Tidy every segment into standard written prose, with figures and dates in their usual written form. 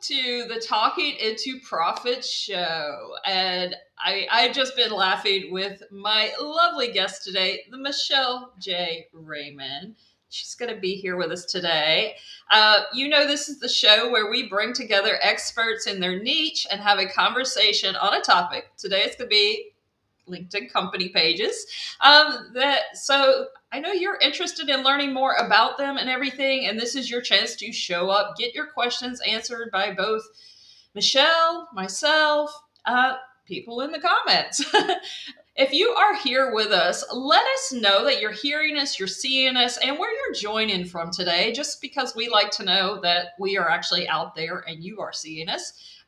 to the Talking Into Profit show. And I've just been laughing with my lovely guest today, the Michelle J. Raymond. She's going to be here with us today. This is the show where we bring together experts in their niche and have a conversation on a topic. Today it's going to be LinkedIn company pages. So I know you're interested in learning more about them and everything, and this is your chance to show up, get your questions answered by both Michelle, myself, people in the comments. If you are here with us, let us know that you're hearing us, you're seeing us, and where you're joining from today, just because we like to know that we are actually out there and you are seeing us.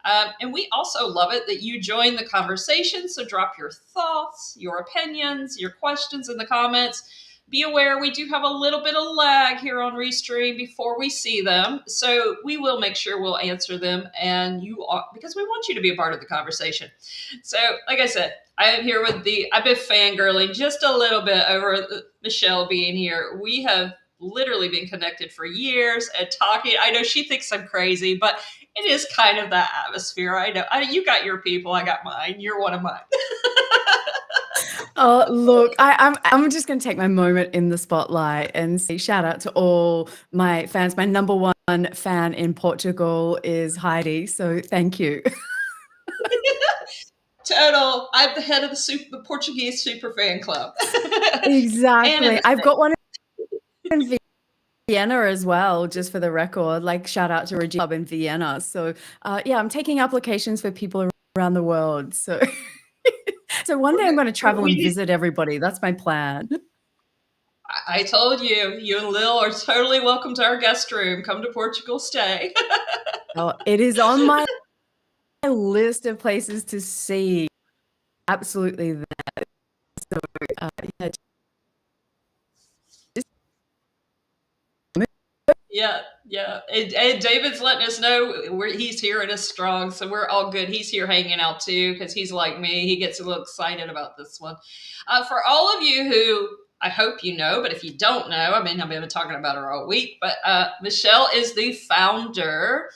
And we also love it that you join the conversation. So drop your thoughts, your opinions, your questions in the comments. Be aware we do have a little bit of lag here on Restream before we see them. So we will make sure we'll answer them because we want you to be a part of the conversation. So like I said, I am here I've been fangirling just a little bit over Michelle being here. We have literally been connected for years and talking. I know she thinks I'm crazy, but it is kind of that atmosphere. I know. You got your people. I got mine. You're one of mine. Oh, look, I'm just going to take my moment in the spotlight and say shout out to all my fans. My number one fan in Portugal is Heidi. So thank you. Total. I'm the head of the Portuguese super fan club. Exactly. I've got one in Vienna as well, just for the record, like shout out to Regina Club in Vienna. So I'm taking applications for people around the world. So so one day I'm going to travel and visit everybody. That's my plan. I told you, you and Lil are totally welcome to our guest room. Come to Portugal, stay. Oh, it is on my list of places to see. Absolutely that. So, Yeah. And David's letting us know he's here and is strong, so we're all good. He's here hanging out too because he's like me. He gets a little excited about this one. For all of you who I hope you know, but if you don't know, I've been talking about her all week, but Michelle is the founder.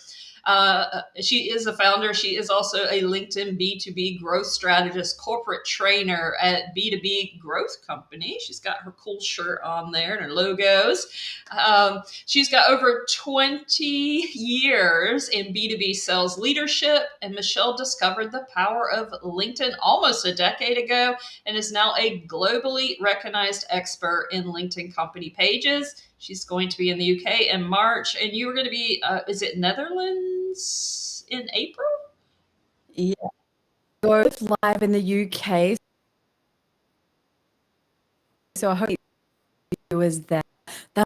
She is a founder. She is also a LinkedIn B2B growth strategist, corporate trainer at B2B Growth Company. She's got her cool shirt on there and her logos. She's got over 20 years in B2B sales leadership, and Michelle discovered the power of LinkedIn almost a decade ago and is now a globally recognized expert in LinkedIn company pages. She's going to be in the UK in March, and you were going to be, is it Netherlands in April? Yeah. Go live in the UK. So I hope it was that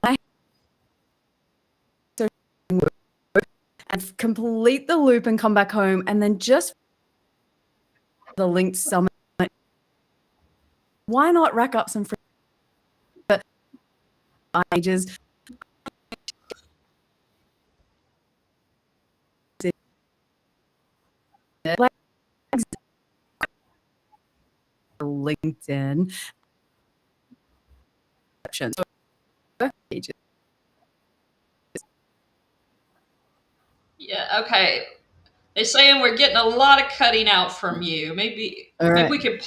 I and complete the loop and come back home, and then just the linked summit. Why not rack up some free pages? LinkedIn pages. Yeah, okay. They're saying we're getting a lot of cutting out from you. Maybe we could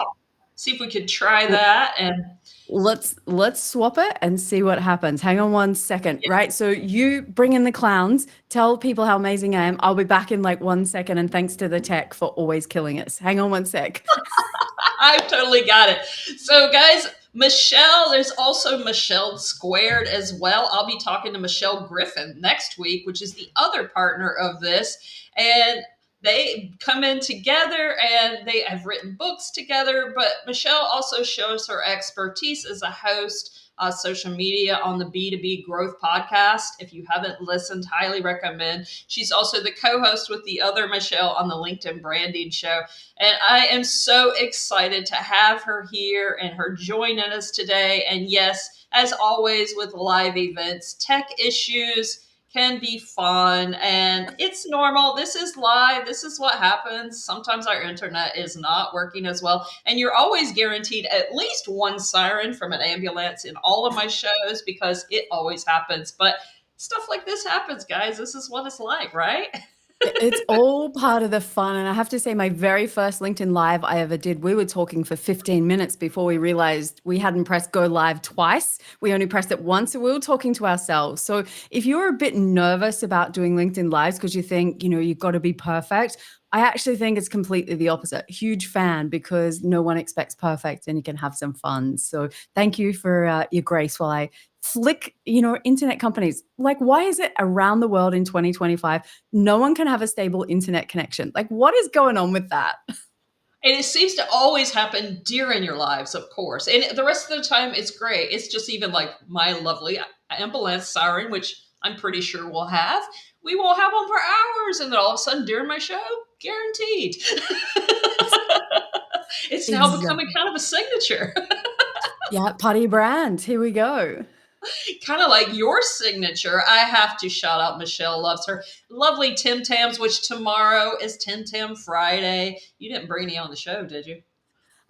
see if we could try that, and let's swap it and see what happens. Hang on 1 second. Yeah. Right, so you bring in the clowns, tell people how amazing I am. I'll be back in like 1 second, and thanks to the tech for always killing us. Hang on 1 sec. I've totally got it. So guys, Michelle, there's also Michelle Squared as well. I'll be talking to Michelle Griffin next week, which is the other partner of this. And they come in together and they have written books together. But Michelle also shows her expertise as a host, social media on the B2B Growth Podcast. If you haven't listened, highly recommend. She's also the co-host with the other Michelle on the LinkedIn Branding Show. And I am so excited to have her here and her joining us today. And yes, as always with live events, tech issues can be fun and it's normal. This is live. This is what happens. Sometimes our internet is not working as well. And you're always guaranteed at least one siren from an ambulance in all of my shows because it always happens. But stuff like this happens, guys. This is what it's like, right? It's all part of the fun. And I have to say, my very first LinkedIn Live I ever did, we were talking for 15 minutes before we realized we hadn't pressed go live twice. We only pressed it once. So we were talking to ourselves. So if you're a bit nervous about doing LinkedIn Lives because you think, you've got to be perfect, I actually think it's completely the opposite. Huge fan because no one expects perfect and you can have some fun. So thank you for your grace while I flick, internet companies. Like, why is it around the world in 2025, no one can have a stable internet connection? Like, what is going on with that? And it seems to always happen during your lives, of course. And the rest of the time, it's great. It's just even like my lovely ambulance siren, which I'm pretty sure we'll have. We will have them for hours, and then all of a sudden during my show, guaranteed. It's now becoming Exactly. kind of a signature. Yeah, party brand. Here we go. Kind of like your signature. I have to shout out Michelle loves her lovely Tim Tams, which tomorrow is Tim Tam Friday. You didn't bring any on the show, did you?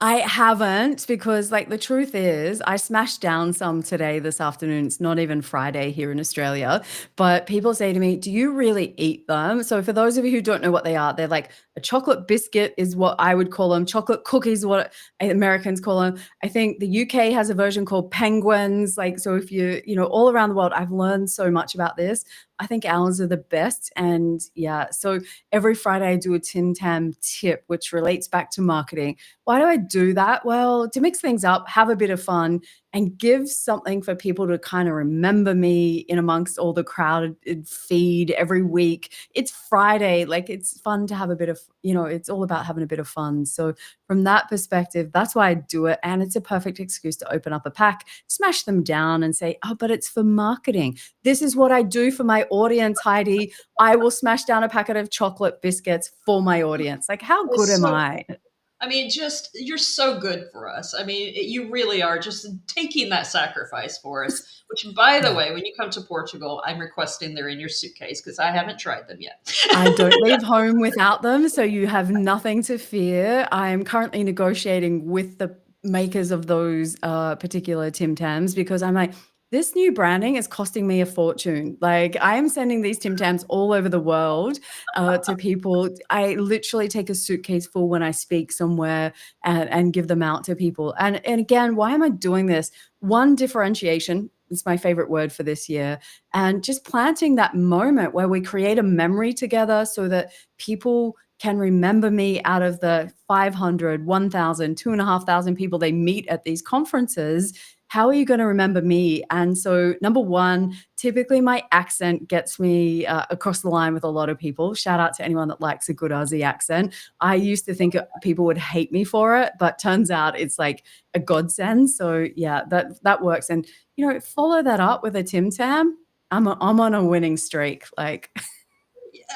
I haven't because, like, the truth is, I smashed down some today, this afternoon. It's not even Friday here in Australia, but people say to me, "Do you really eat them?" So, for those of you who don't know what they are, they're like a chocolate biscuit, is what I would call them. Chocolate cookies, what Americans call them. I think the UK has a version called penguins. Like, so if all around the world, I've learned so much about this. I think ours are the best. And yeah, so every Friday I do a Tim Tam tip, which relates back to marketing. Why do I do that? Well, to mix things up, have a bit of fun, and give something for people to kind of remember me in amongst all the crowded feed every week. It's Friday. Like, it's fun to have a bit of, it's all about having a bit of fun. So, from that perspective, that's why I do it. And it's a perfect excuse to open up a pack, smash them down, and say, oh, but it's for marketing. This is what I do for my audience, Heidi. I will smash down a packet of chocolate biscuits for my audience. Like, how Well, good am so I? I mean, just you're so good for us. I mean, you really are just taking that sacrifice for us. Which, by the Yeah. way, when you come to Portugal, I'm requesting they're in your suitcase because I haven't tried them yet. I don't leave home without them, so you have nothing to fear. I'm currently negotiating with the makers of those particular Tim Tams because I'm like, this new branding is costing me a fortune. Like, I am sending these Tim Tams all over the world to people. I literally take a suitcase full when I speak somewhere and give them out to people. And again, why am I doing this? One, differentiation is my favorite word for this year, and just planting that moment where we create a memory together so that people can remember me out of the 500, 1,000, 2,500 people they meet at these conferences. How are you going to remember me? And so, number one, typically my accent gets me across the line with a lot of people. Shout out to anyone that likes a good Aussie accent. I used to think people would hate me for it, but turns out it's like a godsend. So yeah, that works. And follow that up with a Tim Tam. I'm on a winning streak. Like,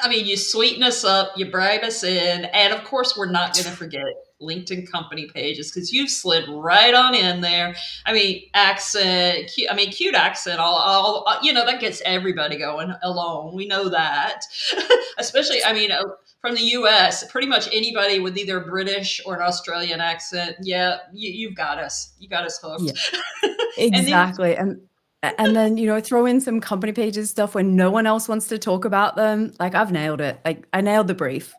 I mean, you sweeten us up, you bribe us in, and of course, we're not going to forget LinkedIn company pages because you've slid right on in there. I mean, accent, cute, I mean, cute accent, that gets everybody going alone. We know that, especially, I mean, from the U.S. Pretty much anybody with either a British or an Australian accent, yeah, you've got us. You got us yeah, hooked. And then exactly. And then throw in some company pages stuff when no one else wants to talk about them. Like, I've nailed it. Like, I nailed the brief.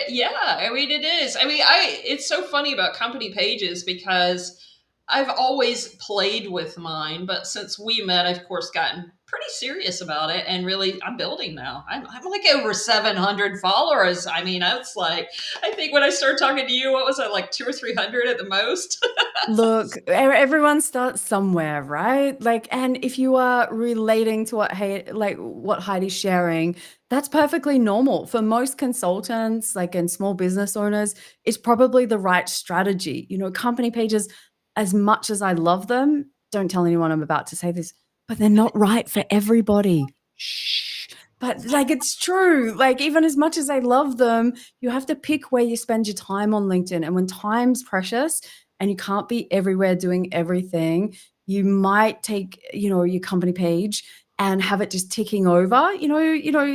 Yeah, I mean it is. I mean, it's so funny about company pages because I've always played with mine, but since we met, I've of course gotten pretty serious about it, and really, I'm building now. I'm like over 700 followers. I mean, it's like I think when I started talking to you, what was it, like 200 or 300 at the most? Look, everyone starts somewhere, right? Like, and if you are relating to what Heidi's sharing, that's perfectly normal. For most consultants, like, and small business owners, it's probably the right strategy. Company pages, as much as I love them, don't tell anyone I'm about to say this, but they're not right for everybody. Shh. But like, it's true. Like, even as much as I love them, you have to pick where you spend your time on LinkedIn. And when time's precious, and you can't be everywhere doing everything, you might take, your company page and have it just ticking over,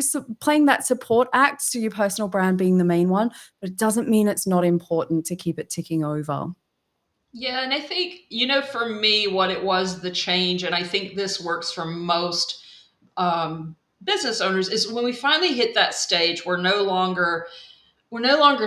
so playing that support act to your personal brand being the main one, but it doesn't mean it's not important to keep it ticking over. Yeah, and I think, for me, what it was, the change, and I think this works for most business owners is when we finally hit that stage, we're no longer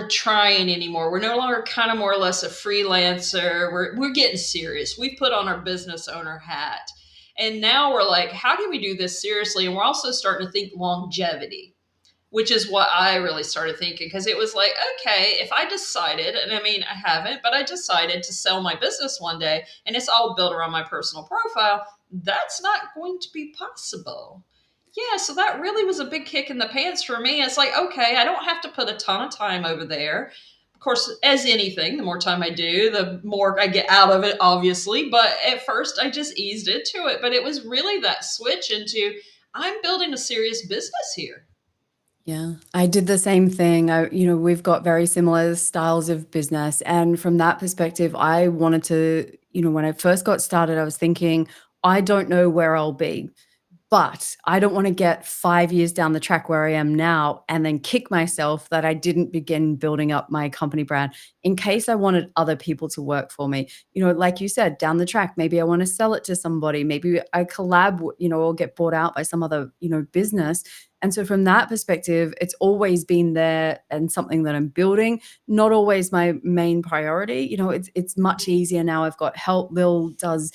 trying anymore. We're no longer kind of more or less a freelancer. We're getting serious. We've put on our business owner hat. And now we're like, how can we do this seriously? And we're also starting to think longevity, which is what I really started thinking, because it was like, okay, if I decided, and I mean, I haven't, but I decided to sell my business one day and it's all built around my personal profile, that's not going to be possible. Yeah, so that really was a big kick in the pants for me. It's like, okay, I don't have to put a ton of time over there. Of course, as anything, the more time I do, the more I get out of it, obviously. But at first, I just eased into it. But it was really that switch into I'm building a serious business here. Yeah, I did the same thing. We've got very similar styles of business. And from that perspective, I wanted to, when I first got started, I was thinking, I don't know where I'll be. But I don't wanna get 5 years down the track where I am now and then kick myself that I didn't begin building up my company brand in case I wanted other people to work for me. Like you said, down the track, maybe I wanna sell it to somebody, maybe I collab, or get bought out by some other, business. And so from that perspective, it's always been there and something that I'm building, not always my main priority. It's much easier now. I've got help. Lil does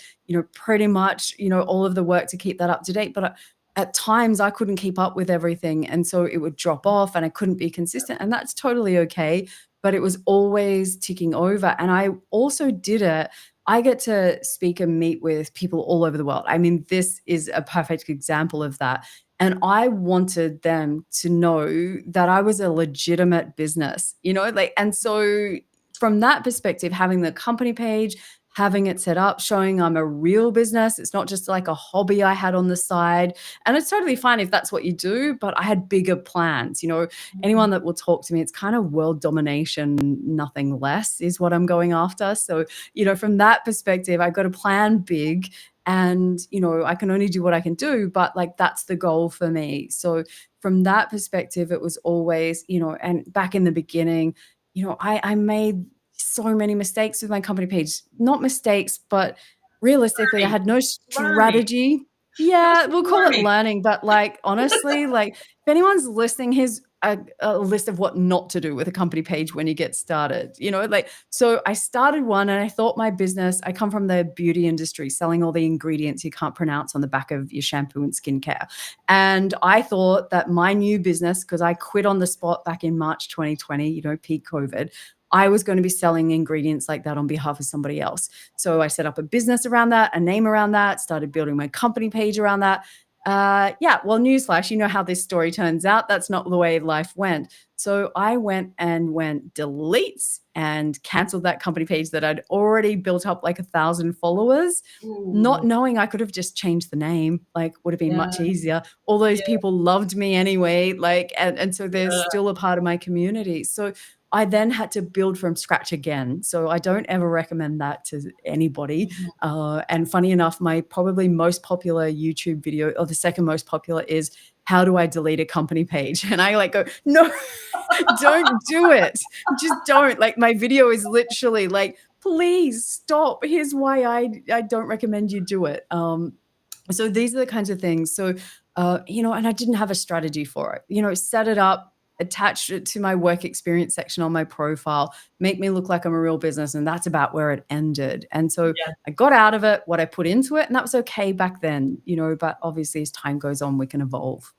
pretty much, all of the work to keep that up to date. But at times I couldn't keep up with everything. And so it would drop off and I couldn't be consistent. And that's totally okay. But it was always ticking over. And I also did it. I get to speak and meet with people all over the world. I mean, this is a perfect example of that. And I wanted them to know that I was a legitimate business, and so from that perspective, having the company page, having it set up, showing I'm a real business. It's not just like a hobby I had on the side. And it's totally fine if that's what you do, but I had bigger plans. Anyone that will talk to me, it's kind of world domination, nothing less is what I'm going after. So, from that perspective, I got to plan big and, I can only do what I can do, but like that's the goal for me. So from that perspective, it was always, and back in the beginning, I made so many mistakes with my company page. Not mistakes, but realistically, I Learning, had no learning. strategy. It was Yeah, just we'll call it learning. learning, but like honestly, like if anyone's listening, here's a list of what not to do with a company page when you get started. So I started one and I thought my business, I come from the beauty industry, selling all the ingredients you can't pronounce on the back of your shampoo and skincare. And I thought that my new business, because I quit on the spot back in March 2020, peak COVID, I was going to be selling ingredients like that on behalf of somebody else. So I set up a business around that, a name around that, started building my company page around that. Yeah, well, newsflash, you know how this story turns out. That's not the way life went. So I went delete and canceled that company page that I'd already built up like 1,000 followers, not Ooh, knowing I could have just changed the name, like would have been yeah, much easier. All those yeah, people loved me anyway, like, and so they're yeah. still a part of my community. So I then had to build from scratch again. So I don't ever recommend that to anybody. Mhm. And funny enough, my probably most popular YouTube video, or the second most popular, is how do I delete a company page? And I like go, no, don't do it. Just don't. Like my video is literally like, please stop. Here's why I don't recommend you do it. So these are the kinds of things. So, and I didn't have a strategy for it. Set it up, attach it to my work experience section on my profile, make me look like I'm a real business. And that's about where it ended. And so Yeah. I got out of it, what I put into it, and that was okay back then, but obviously as time goes on, we can evolve.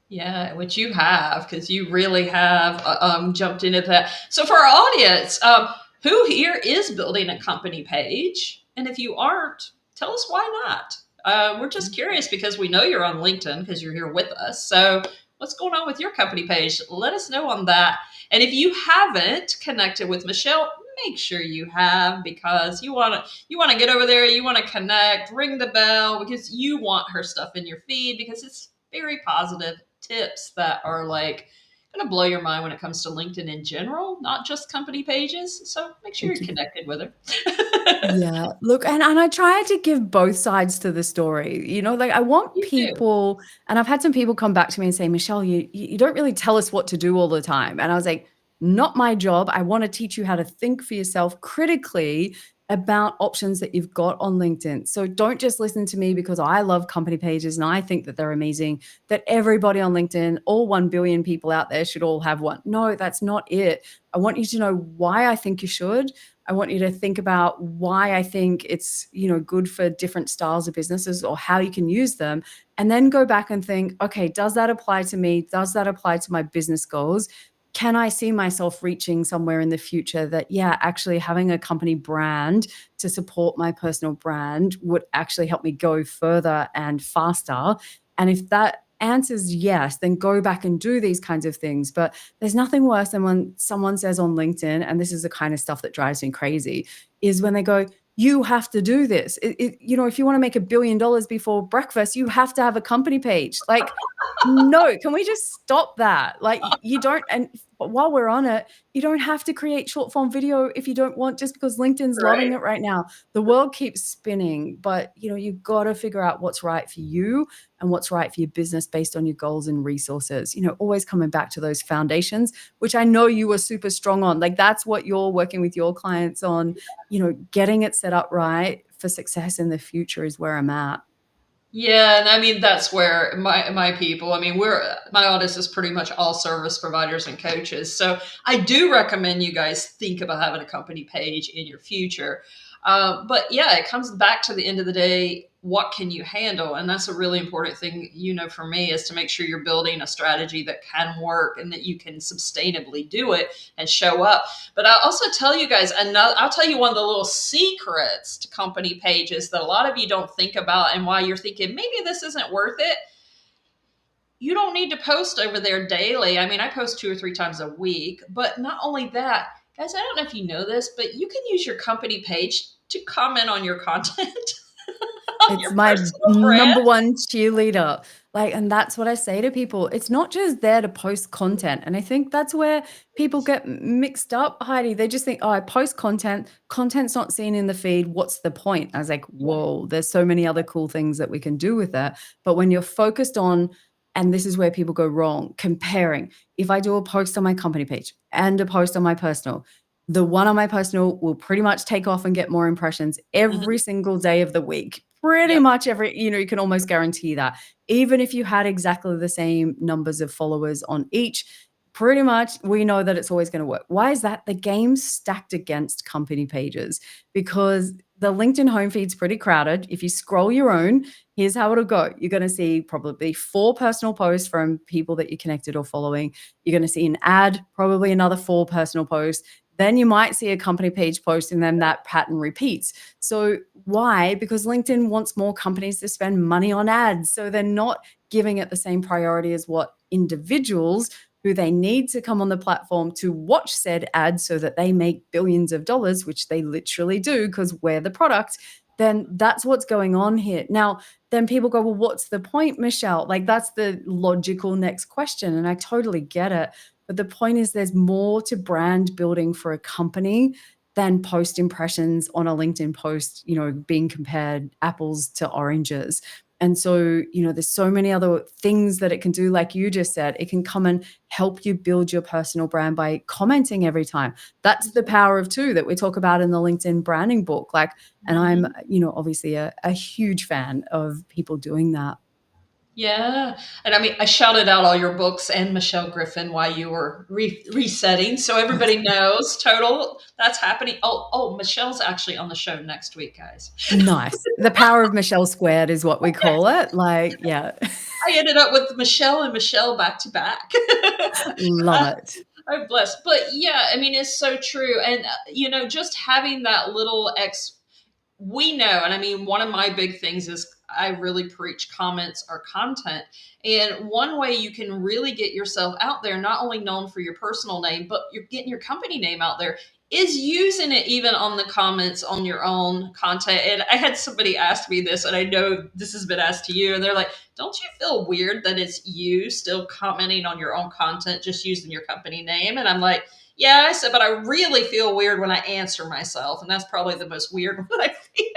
Yeah, which you have, because you really have jumped into that. So, for our audience, who here is building a company page? And if you aren't, tell us why not. We're just curious because we know you're on LinkedIn because you're here with us. So, what's going on with your company page? Let us know on that. And if you haven't connected with Michelle, make sure you have, because you want to get over there, you want to connect, ring the bell, because you want her stuff in your feed, because it's very positive tips that are like going to blow your mind when it comes to LinkedIn in general, not just company pages. So make sure Thank you're you. connected with her. Yeah, look, and I try to give both sides to the story, like, I want You do. people, and I've had some people come back to me and say, "Michelle, you don't really tell us what to do all the time." And I was like, "Not my job. I wanna teach you how to think for yourself critically about options that you've got on LinkedIn. So don't just listen to me because I love company pages and I think that they're amazing, that everybody on LinkedIn, all 1 billion people out there should all have one. No, that's not it. I want you to know why I think you should. I want you to think about why I think it's, good for different styles of businesses or how you can use them. And then go back and think, okay, does that apply to me? Does that apply to my business goals? Can I see myself reaching somewhere in the future that, yeah, actually having a company brand to support my personal brand would actually help me go further and faster? And if that answers yes, then go back and do these kinds of things. But there's nothing worse than when someone says on LinkedIn, and this is the kind of stuff that drives me crazy, is when they go, you have to do this. If you want to make $1 billion before breakfast, you have to have a company page. Like, no, can we just stop that? Like, you don't, and while we're on it, you don't have to create short form video if you don't want, just because LinkedIn's loving Right. it right now. The world keeps spinning, but you've got to figure out what's right for you and what's right for your business based on your goals and resources. Always coming back to those foundations, which I know you are super strong on. Like, that's what you're working with your clients on, getting it set up right for success in the future is where I'm at. Yeah, and I mean that's where my people. I mean, my audience is pretty much all service providers and coaches. So I do recommend you guys think about having a company page in your future. But yeah, it comes back to the end of the day. What can you handle? And that's a really important thing, for me, is to make sure you're building a strategy that can work and that you can sustainably do it and show up. But I'll also tell you guys I'll tell you one of the little secrets to company pages that a lot of you don't think about, and why you're thinking maybe this isn't worth it. You don't need to post over there daily. I mean, I post 2 or 3 times a week, but not only that, guys, I don't know if you know this, but you can use your company page to comment on your content on It's your my personal brand. number one cheerleader. And that's what I say to people. It's not just there to post content. And I think that's where people get mixed up, Heidi. They just think, oh, I post content. Content's not seen in the feed. What's the point? I was like, whoa, there's so many other cool things that we can do with that. But when you're focused on, and this is where people go wrong, comparing. If I do a post on my company page and a post on my personal, the one on my personal will pretty much take off and get more impressions every Mhm. single day of the week. Pretty Yep. much every, you can almost guarantee that. Even if you had exactly the same numbers of followers on each, pretty much we know that it's always going to work. Why is that? The game's stacked against company pages because the LinkedIn home feed's pretty crowded. If you scroll your own, here's how it'll go. You're going to see probably 4 personal posts from people that you're connected or following. You're going to see an ad, probably another 4 personal posts. Then you might see a company page post and then that pattern repeats. So why? Because LinkedIn wants more companies to spend money on ads. So they're not giving it the same priority as what individuals who they need to come on the platform to watch said ads so that they make billions of dollars, which they literally do because we're the product. Then that's what's going on here. Now, then people go, well, what's the point, Michelle? Like, that's the logical next question. And I totally get it. But the point is, there's more to brand building for a company than post impressions on a LinkedIn post, being compared apples to oranges. And so, there's so many other things that it can do. Like you just said, it can come and help you build your personal brand by commenting every time. That's the power of 2 that we talk about in the LinkedIn branding book. Like, and I'm, Mhm. obviously a huge fan of people doing that. Yeah. And I mean, I shouted out all your books and Michelle Griffin while you were resetting. So everybody knows total that's happening. Oh, Michelle's actually on the show next week, guys. Nice. The power of Michelle squared is what we call it. Like, yeah. I ended up with Michelle and Michelle back to back. Love it. I'm blessed. But yeah, I mean, it's so true. And, just having that little we know, and I mean, one of my big things is I really preach comments are content. And one way you can really get yourself out there, not only known for your personal name, but you're getting your company name out there, is using it even on the comments on your own content. And I had somebody ask me this, and I know this has been asked to you, and they're like, don't you feel weird that it's you still commenting on your own content, just using your company name? And I'm like, Yeah, I said, but I really feel weird when I answer myself, and that's probably the most weird one I feel.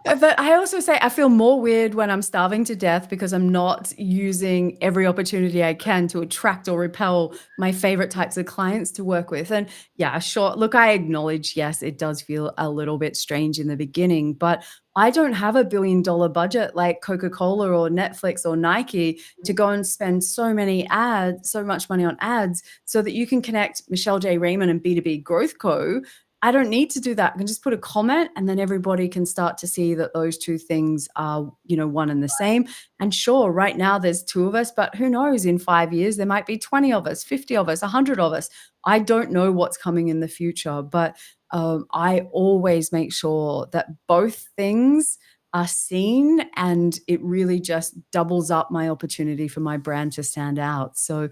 But I also say I feel more weird when I'm starving to death because I'm not using every opportunity I can to attract or repel my favorite types of clients to work with. And yeah, sure. Look, I acknowledge, yes, it does feel a little bit strange in the beginning, but I don't have $1 billion budget like Coca-Cola or Netflix or Nike to go and spend so much money on ads so that you can connect Michelle J. Raymond and B2B Growth Co. I don't need to do that. I can just put a comment and then everybody can start to see that those two things are, one and the same. And sure, right now there's two of us, but who knows, in 5 years, there might be 20 of us, 50 of us, 100 of us. I don't know what's coming in the future, but I always make sure that both things are seen and it really just doubles up my opportunity for my brand to stand out. So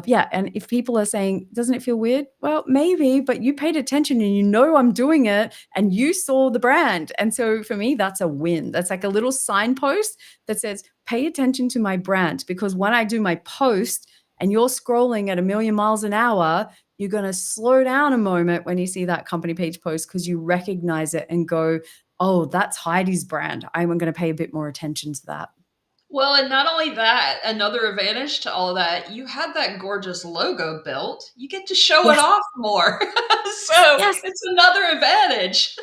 yeah, and if people are saying, "Doesn't it feel weird?" Well, maybe, but you paid attention and you know I'm doing it and you saw the brand. And so for me, that's a win. That's like a little signpost that says, "Pay attention to my brand," because when I do my post and you're scrolling at 1,000,000 miles an hour, you're going to slow down a moment when you see that company page post because you recognize it and go, "Oh, that's Heidi's brand. I'm going to pay a bit more attention to that." Well, and not only that, another advantage to all of that, you had that gorgeous logo built. You get to show it Yes. off more. So Yes. it's another advantage.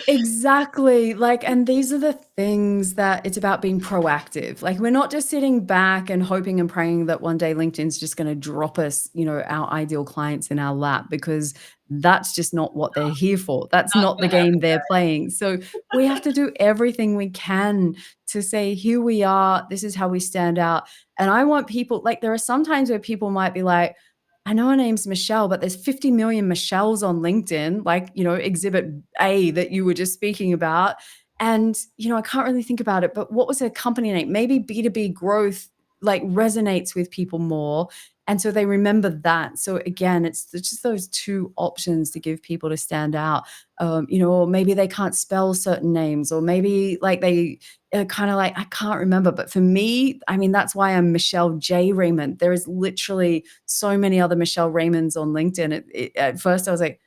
Exactly. Like, and these are the things that it's about being proactive. Like, we're not just sitting back and hoping and praying that one day LinkedIn's just going to drop us, our ideal clients in our lap because that's just not what they're here for. That's Not not the gonna happen. game they're playing. So we have to do everything we can to say, here we are. This is how we stand out. And I want people, like, there are some times where people might be like, I know her name's Michelle, but there's 50 million Michelles on LinkedIn, like, exhibit A that you were just speaking about. And, I can't really think about it, but what was her company name? Maybe B2B growth like resonates with people more. And so they remember that. So again, it's just those two options to give people to stand out. Or maybe they can't spell certain names, or maybe like they kind of like, I can't remember. But for me, I mean, that's why I'm Michelle J. Raymond. There is literally so many other Michelle Raymonds on LinkedIn. At first, I was like,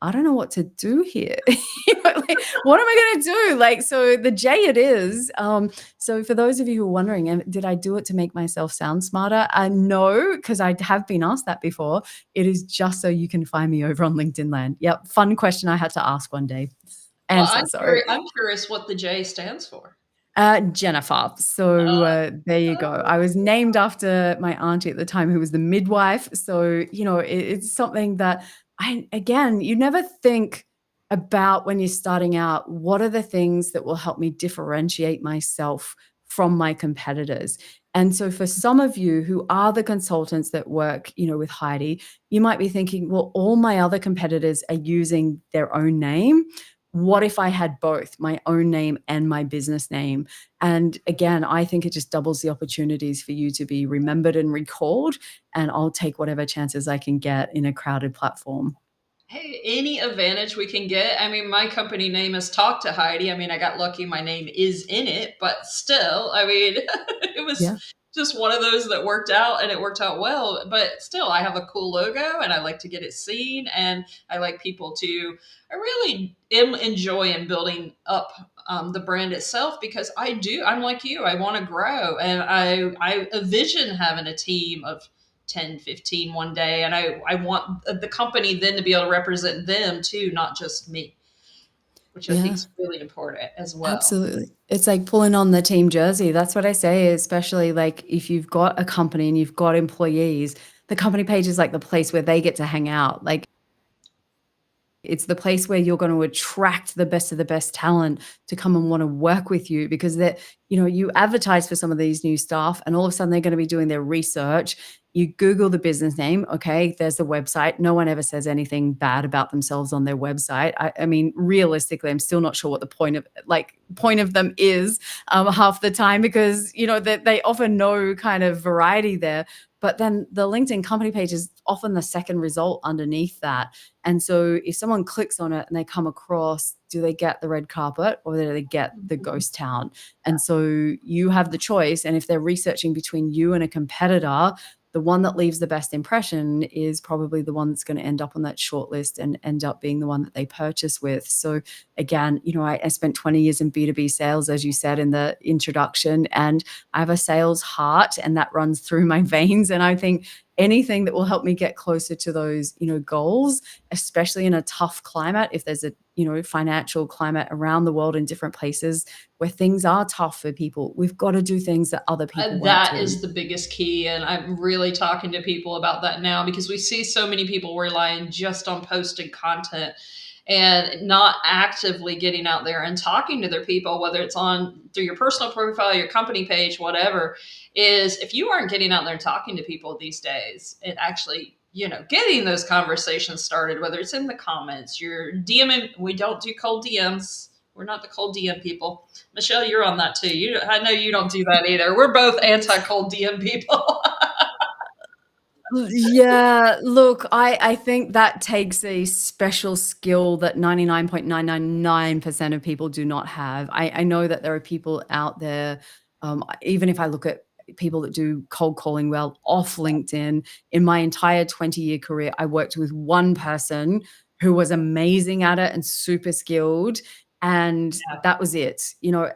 I don't know what to do here. Like, what am I going to do? Like, so the J it is. So for those of you who are wondering, did I do it to make myself sound smarter? No, because I have been asked that before. It is just so you can find me over on LinkedIn land. Yep. Fun question I had to ask one day. Well, Answer, sorry. I'm curious what the J stands for. Jennifer. So there you go. I was named after my auntie at the time, who was the midwife. So it's something that you never think about when you're starting out. What are the things that will help me differentiate myself from my competitors? And so for some of you who are the consultants that work, with Heidi, you might be thinking, well, all my other competitors are using their own name. What if I had both my own name and my business name? And again, I think it just doubles the opportunities for you to be remembered and recalled. And I'll take whatever chances I can get in a crowded platform. Hey, any advantage we can get. I mean, my company name is Talk to Heidi. I mean, I got lucky my name is in it, but still, I mean, it was Yeah. just one of those that worked out and it worked out well. But still, I have a cool logo and I like to get it seen and I like people to, I really am enjoying building up the brand itself because I'm like you, I want to grow and I envision having a team of 10, 15 one day. And I want the company then to be able to represent them too, not just me, which I think Yeah. is really important as well. Absolutely. It's like pulling on the team jersey. That's what I say, especially like if you've got a company and you've got employees, the company page is like the place where they get to hang out. Like, it's the place where you're going to attract the best of the best talent to come and want to work with you because that, you advertise for some of these new staff and all of a sudden they're going to be doing their research. You Google the business name. Okay. There's the website. No one ever says anything bad about themselves on their website. I mean, realistically, I'm still not sure what the point of them is half the time because, that they often know kind of variety there. But then the LinkedIn company page is often the second result underneath that. And so if someone clicks on it and they come across, do they get the red carpet or do they get the ghost town? And so you have the choice. And if they're researching between you and a competitor, the one that leaves the best impression is probably the one that's going to end up on that shortlist and end up being the one that they purchase with. So again, I spent 20 years in B2B sales, as you said in the introduction, and I have a sales heart and that runs through my veins. And I think anything that will help me get closer to those, goals, especially in a tough climate, if there's a, financial climate around the world in different places where things are tough for people, we've got to do things that other people won't That do. is the biggest key. And I'm really talking to people about that now because we see so many people relying just on posting content and not actively getting out there and talking to their people, whether it's on through your personal profile, your company page, whatever. Is if you aren't getting out there and talking to people these days and actually, getting those conversations started, whether it's in the comments, you're DMing. We don't do cold DMs. We're not the cold DM people. Michelle, you're on that too. I know you don't do that either. We're both anti cold DM people. Yeah, look, I think that takes a special skill that 99.999% of people do not have. I know that there are people out there, even if I look at people that do cold calling well off LinkedIn, in my entire 20-year career, I worked with one person who was amazing at it and super skilled. And Yeah. that was it,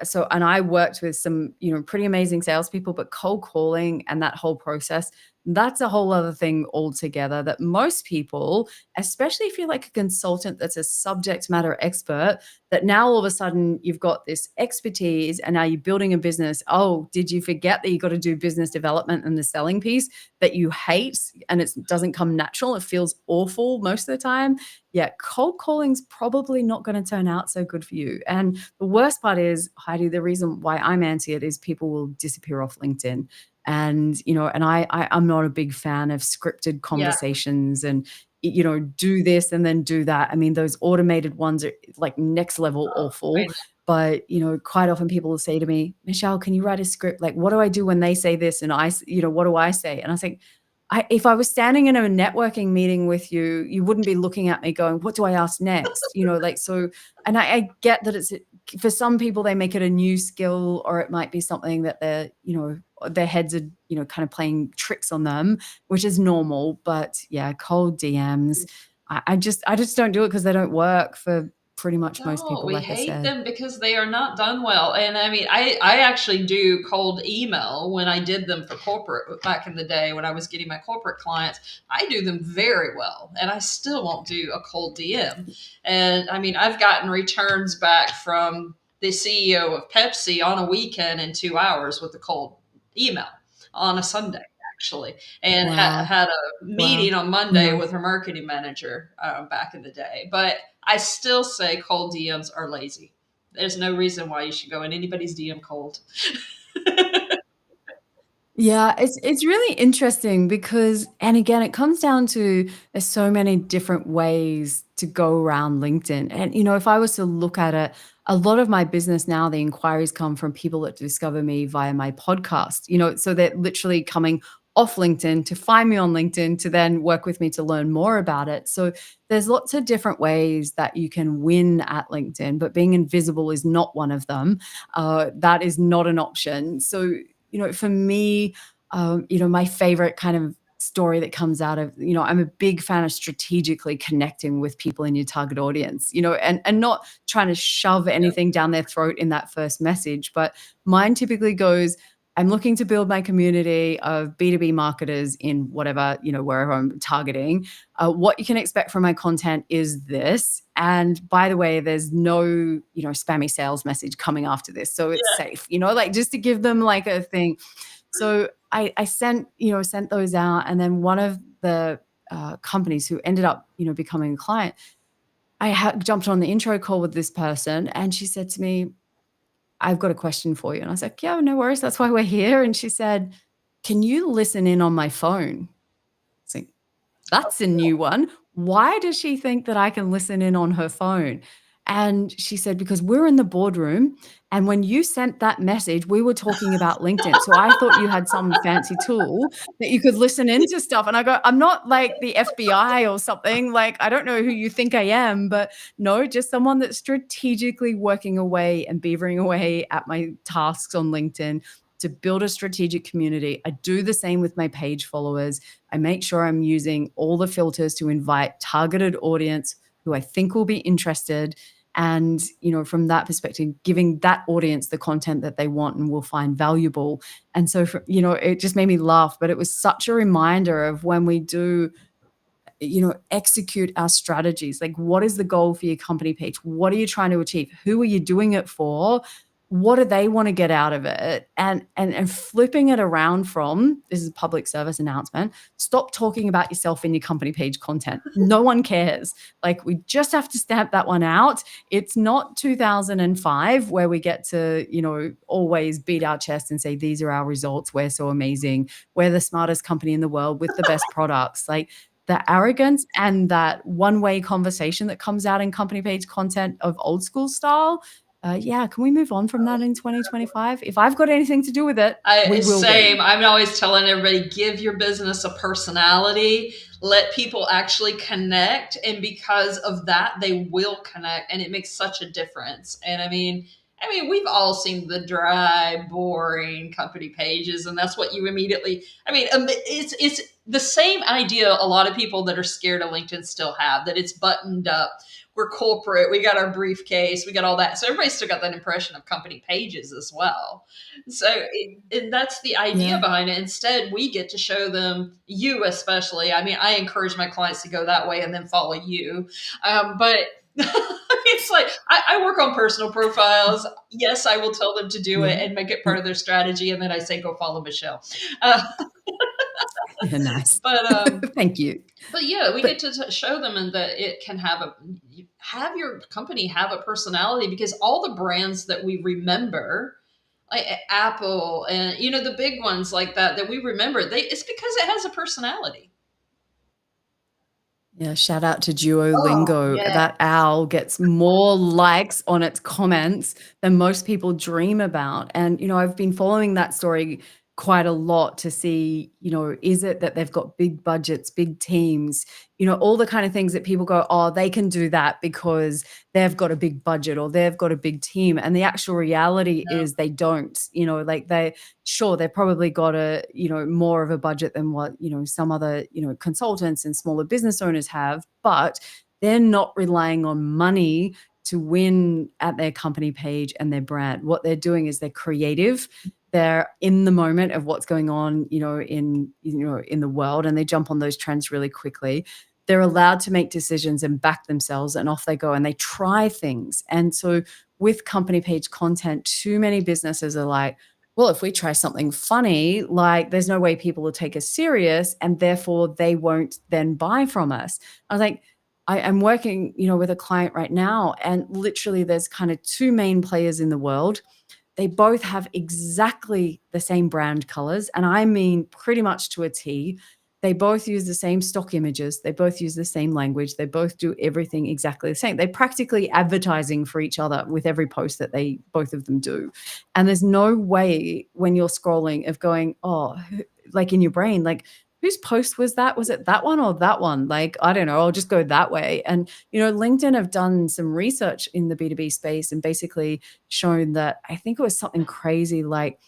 So, and I worked with some, pretty amazing salespeople, but cold calling and that whole process, that's a whole other thing altogether that most people, especially if you're like a consultant that's a subject matter expert, that now all of a sudden you've got this expertise and now you're building a business. Oh, did you forget that you got to do business development and the selling piece that you hate and it doesn't come natural? It feels awful most of the time. Yeah, cold calling's probably not going to turn out so good for you. And the worst part is, Heidi, the reason why I'm anti it is people will disappear off LinkedIn. And I'm not a big fan of scripted Yeah. conversations and do this and then do that. I mean, those automated ones are like next level awful. But quite often people will say to me, Michelle, can you write a script? Like, what do I do when they say this? And what do I say? And I think, if I was standing in a networking meeting with you, you wouldn't be looking at me going, what do I ask next? So, and I get that it's, for some people, they make it a new skill, or it might be something that their heads are, kind of playing tricks on them, which is normal. But yeah, cold DMs, I just don't do it because they don't work for pretty much most No, people, we like I hate said. them because they are not done well. And I mean, I actually do cold email when I did them for corporate back in the day when I was getting my corporate clients. I do them very well, and I still won't do a cold DM. And I mean, I've gotten returns back from the CEO of Pepsi on a weekend in 2 hours with a cold email on a Sunday. Actually, and Wow. had a Wow. meeting on Monday Yeah. with her marketing manager back in the day. But I still say cold DMs are lazy. There's no reason why you should go in anybody's DM cold. Yeah, it's really interesting because, and again, it comes down to there's so many different ways to go around LinkedIn. And if I was to look at it, a lot of my business now, the inquiries come from people that discover me via my podcast. So they're literally coming off LinkedIn to find me on LinkedIn to then work with me to learn more about it. So there's lots of different ways that you can win at LinkedIn, but being invisible is not one of them. That is not an option. So for me, my favorite kind of story that comes out of, I'm a big fan of strategically connecting with people in your target audience, and not trying to shove anything down their throat in that first message. But mine typically goes, I'm looking to build my community of B2B marketers in whatever, wherever I'm targeting. What you can expect from my content is this. And by the way, there's no, spammy sales message coming after this. So it's Yeah. safe, like just to give them like a thing. So I sent those out. And then one of the companies who ended up, becoming a client, I jumped on the intro call with this person and she said to me, I've got a question for you. And I was like, yeah, no worries. That's why we're here. And she said, can you listen in on my phone? It's like, that's a new one. Why does she think that I can listen in on her phone? And she said, because we're in the boardroom. And when you sent that message, we were talking about LinkedIn. So I thought you had some fancy tool that you could listen into stuff. And I go, I'm not like the FBI or something. Like, I don't know who you think I am, but no, just someone that's strategically working away and beavering away at my tasks on LinkedIn to build a strategic community. I do the same with my page followers. I make sure I'm using all the filters to invite targeted audience who I think will be interested. And, from that perspective, giving that audience the content that they want and will find valuable. And so, it just made me laugh, but it was such a reminder of when we do execute our strategies. Like, what is the goal for your company page? What are you trying to achieve? Who are you doing it for? What do they want to get out of it? And flipping it around from, this is a public service announcement, stop talking about yourself in your company page content. No one cares. Like, we just have to stamp that one out. It's not 2005 where we get to, always beat our chest and say, these are our results. We're so amazing. We're the smartest company in the world with the best products. Like, the arrogance and that one-way conversation that comes out in company page content of old school style. Can we move on from that in 2025? If I've got anything to do with it, we will Same. be. I'm always telling everybody, give your business a personality, let people actually connect. And because of that, they will connect. And it makes such a difference. And we've all seen the dry, boring company pages, and that's what you immediately, it's the same idea a lot of people that are scared of LinkedIn still have, that it's buttoned up. We're corporate. We got our briefcase. We got all that. So everybody's still got that impression of company pages as well. So and that's the idea behind it. Instead, we get to show them, you especially. I encourage my clients to go that way and then follow you. But it's like, I work on personal profiles. Yes, I will tell them to do it and make it part of their strategy. And then I say, go follow Michelle. Nice. But thank you. But yeah, we get to show them, and that it can have your company have a personality, because all the brands that we remember, like Apple and the big ones like that we remember, it's because it has a personality. Yeah, shout out to Oh, Duolingo. yeah. That owl gets more likes on its comments than most people dream about. And, I've been following that story quite a lot to see, is it that they've got big budgets, big teams, all the kind of things that people go, oh, they can do that because they've got a big budget or they've got a big team. And the actual reality No. is they don't, like they've probably got more of a budget than what, some other, consultants and smaller business owners have, but they're not relying on money to win at their company page and their brand. What they're doing is they're creative. They're in the moment of what's going on, in the world, and they jump on those trends really quickly. They're allowed to make decisions and back themselves, and off they go, and they try things. And so with company page content, too many businesses are like, well, if we try something funny, like there's no way people will take us serious, and therefore they won't then buy from us. I was like, I'm working, with a client right now, and literally there's kind of two main players in the world. They both have exactly the same brand colors, and I mean pretty much to a T. They both use the same stock images. They both use the same language. They both do everything exactly the same. They're practically advertising for each other with every post that they both of them do. And there's no way when you're scrolling of going, oh, like in your brain, like, whose post was that? Was it that one or that one? Like, I don't know, I'll just go that way. And, LinkedIn have done some research in the B2B space and basically shown that, I think it was something crazy like,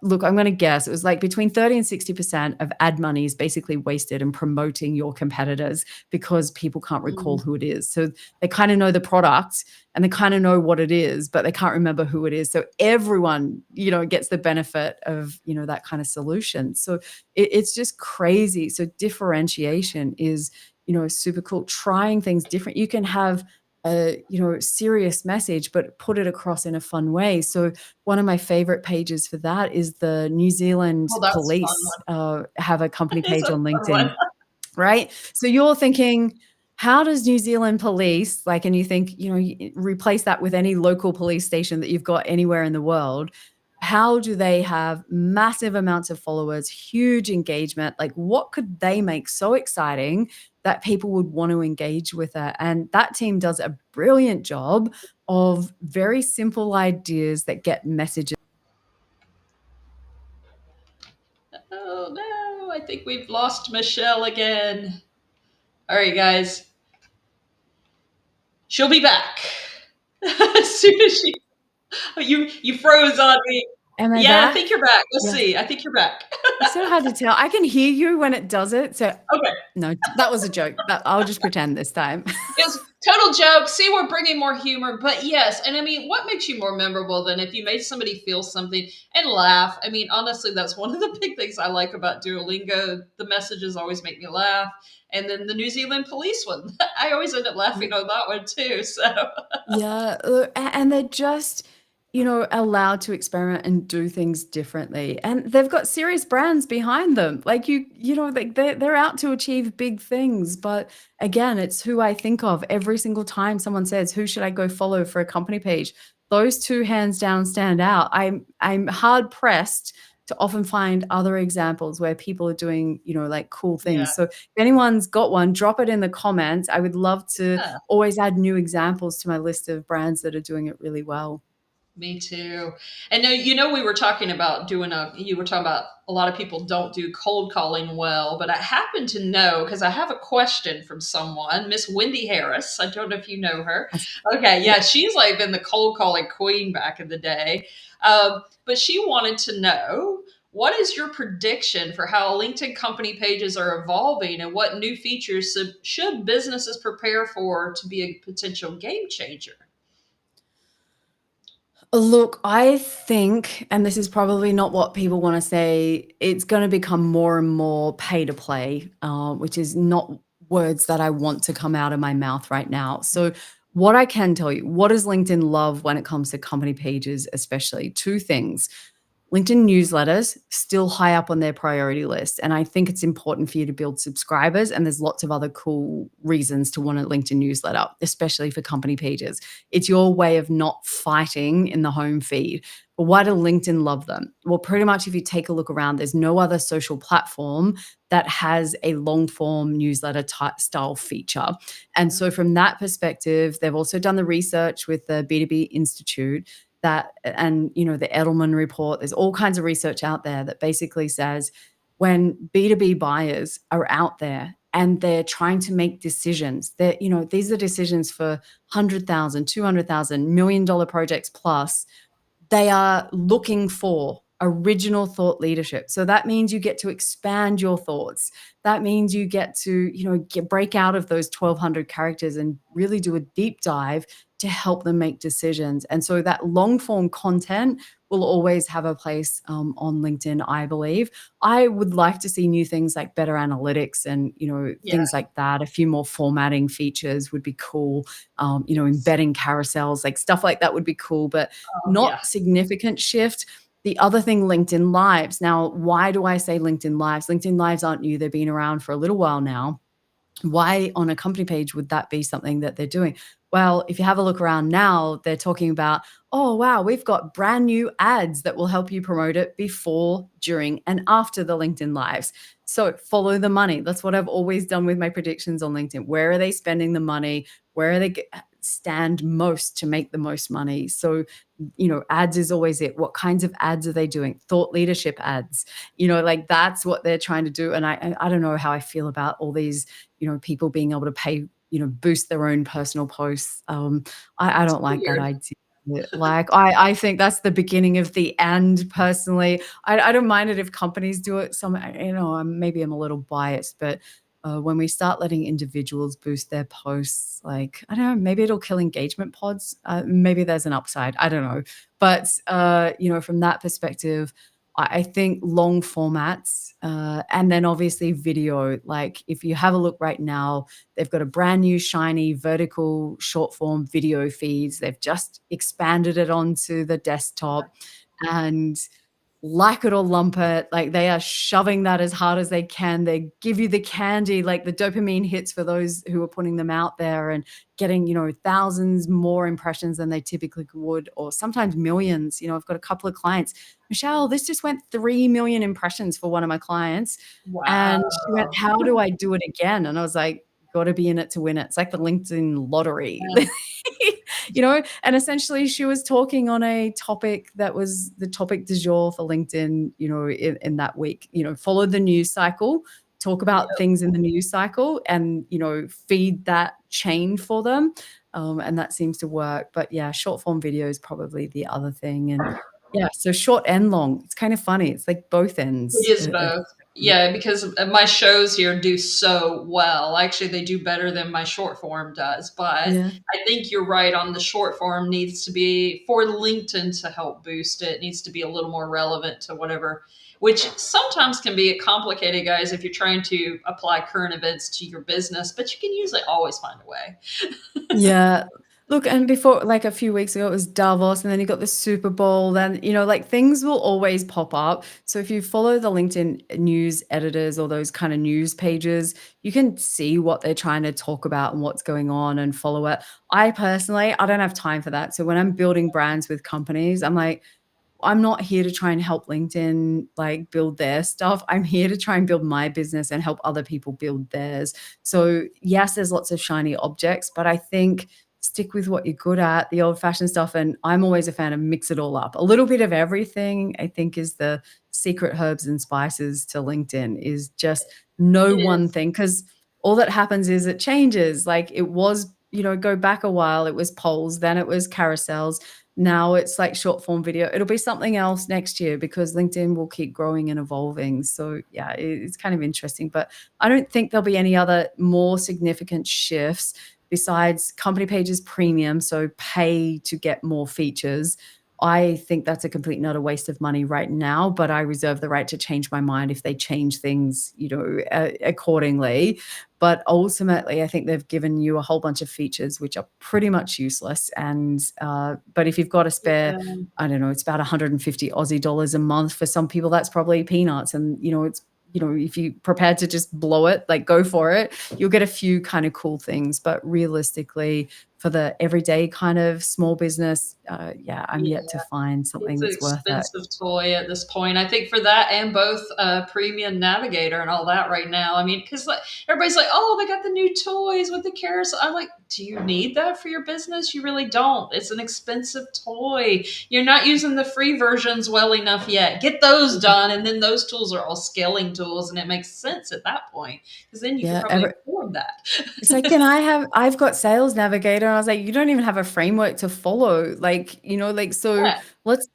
look, I'm going to guess it was like between 30 and 60% of ad money is basically wasted in promoting your competitors because people can't recall who it is. So they kind of know the product and they kind of know what it is, but they can't remember who it is. So everyone, gets the benefit of, that kind of solution. So it's just crazy. So differentiation is, super cool. Trying things different. You can have a serious message, but put it across in a fun way. So one of my favorite pages for that is the New Zealand Oh, that's a fun police have a company one. It's page a on fun one. LinkedIn, right? So you're thinking, how does New Zealand police, like, and you think, you replace that with any local police station that you've got anywhere in the world. How do they have massive amounts of followers, huge engagement? Like, what could they make so exciting that people would want to engage with it? And that team does a brilliant job of very simple ideas that get messages. Oh no, I think we've lost Michelle again. All right, guys. She'll be back. As soon as you froze on me. Am I Yeah, I back? think you're back. Let's Yeah. see. I think you're back. It's so hard to tell. I can hear you when it does it, so Okay. no, that was a joke. That I'll just pretend this time. It was total joke. See, we're bringing more humor, but yes, and I mean, what makes you more memorable than if you made somebody feel something and laugh? I mean, honestly, that's one of the big things I like about Duolingo. The messages always make me laugh, and then the New Zealand police one, I always end up Yeah. laughing on that one too. So, Yeah, and they're just, allowed to experiment and do things differently, and they've got serious brands behind them. Like like they're out to achieve big things, but again, it's who I think of every single time someone says, "Who should I go follow for a company page?" Those 2 hands down stand out. I'm hard pressed to often find other examples where people are doing, like cool yeah, things. So if anyone's got one, drop it in the comments. I would love to yeah. always add new examples to my list of brands that are doing it really well. Me too. And now, we were talking about you were talking about a lot of people don't do cold calling well, but I happen to know because I have a question from someone, Miss Wendy Harris. I don't know if you know her. That's Okay. yeah. Yeah. She's like been the cold calling queen back in the day. But she wanted to know, what is your prediction for how LinkedIn company pages are evolving and what new features should businesses prepare for to be a potential game changer? Look, I think, and this is probably not what people want to say, it's going to become more and more pay to play, which is not words that I want to come out of my mouth right now. So, what I can tell you, what does LinkedIn love when it comes to company pages, especially? Two things. LinkedIn newsletters still high up on their priority list. And I think it's important for you to build subscribers. And there's lots of other cool reasons to want a LinkedIn newsletter, especially for company pages. It's your way of not fighting in the home feed. But why do LinkedIn love them? Well, pretty much if you take a look around, there's no other social platform that has a long form newsletter type style feature. And so, from that perspective, they've also done the research with the B2B Institute that, and the Edelman report, there's all kinds of research out there that basically says when B2B buyers are out there and they're trying to make decisions that, these are decisions for 100,000, 200,000, $1 million projects plus, they are looking for original thought leadership. So that means you get to expand your thoughts. That means you get to, break out of those 1,200 characters and really do a deep dive to help them make decisions. And so that long form content will always have a place on LinkedIn, I believe. I would like to see new things like better analytics and, Yeah. things like that. A few more formatting features would be cool. Yes. Embedding carousels, like stuff like that would be cool. But Oh, not yeah. significant shift. The other thing, LinkedIn Lives. Now, why do I say LinkedIn Lives? LinkedIn Lives aren't new. They've been around for a little while now. Why on a company page would that be something that they're doing? Well, if you have a look around now, they're talking about, oh, wow, we've got brand new ads that will help you promote it before, during, and after the LinkedIn Lives. So follow the money. That's what I've always done with my predictions on LinkedIn. Where are they spending the money? Where are they stand most to make the most money? So, ads is always it. What kinds of ads are they doing? Thought leadership ads, like that's what they're trying to do. And I don't know how I feel about all these, people being able to pay, boost their own personal posts. I It's don't like that weird. idea. Like I think that's the beginning of the end. Personally, I don't mind it if companies do it. Maybe I'm a little biased, but when we start letting individuals boost their posts, like, I don't know, maybe it'll kill engagement pods. Maybe there's an upside. I don't know. But, from that perspective, I think long formats, and then obviously video. Like if you have a look right now, they've got a brand new shiny vertical short form video feeds. They've just expanded it onto the desktop, and like it or lump it, like they are shoving that as hard as they can. They give you the candy, like the dopamine hits for those who are putting them out there and getting, thousands more impressions than they typically would, or sometimes millions. I've got a couple of clients. Michelle, this just went 3 million impressions for one of my clients. Wow. And she went, how do I do it again? And I was like, got to be in it to win it. It's like the LinkedIn lottery. Yeah. And essentially she was talking on a topic that was the topic du jour for LinkedIn, in that week, follow the news cycle, talk about things in the news cycle and, feed that chain for them. And that seems to work. But yeah, short form video is probably the other thing. And Yeah, so short and long. It's kind of funny. It's like both It ends is of both. Yeah, because my shows here do so well. Actually, they do better than my short form does. But yeah. I think you're right on the short form needs to be for LinkedIn to help boost it, needs to be a little more relevant to whatever, which sometimes can be complicated, guys, if you're trying to apply current events to your business, but you can usually always find a way. Yeah. Look, and before, like a few weeks ago, it was Davos, and then you got the Super Bowl. Then, like things will always pop up. So if you follow the LinkedIn news editors or those kind of news pages, you can see what they're trying to talk about and what's going on and follow it. I personally, I don't have time for that. So when I'm building brands with companies, I'm like, I'm not here to try and help LinkedIn like build their stuff. I'm here to try and build my business and help other people build theirs. So, yes, there's lots of shiny objects, but I think stick with what you're good at, the old fashioned stuff. And I'm always a fan of mix it all up. A little bit of everything, I think, is the secret herbs and spices to LinkedIn is just no It one is. thing. Because all that happens is it changes. Like it was, go back a while, it was polls, then it was carousels, now it's like short form video. It'll be something else next year because LinkedIn will keep growing and evolving. So yeah, it's kind of interesting, but I don't think there'll be any other more significant shifts besides company pages premium. So pay to get more features. I think that's a complete and utter waste of money right now, but I reserve the right to change my mind if they change things, accordingly. But ultimately, I think they've given you a whole bunch of features which are pretty much useless. And but if you've got a spare, Yeah. I don't know, it's about 150 Aussie dollars a month. For some people, that's probably peanuts. And it's if you're prepared to just blow it, like go for it, you'll get a few kind of cool things. But realistically, for the everyday kind of small business, yeah, I'm Yeah. yet to find It's something an that's worth it. expensive toy at this point. I think for that and both premium navigator and all that right now. I mean, because like, everybody's like, "Oh, they got the new toys with the carousel." I'm like, "Do you need that for your business? You really don't. It's an expensive toy. You're not using the free versions well enough yet. Get those done, and then those tools are all scaling tools, and it makes sense at that point because then you could Yeah, probably afford that." it's like, I've got Sales Navigator, and I was like, "You don't even have a framework to follow." Like, so Yeah, let's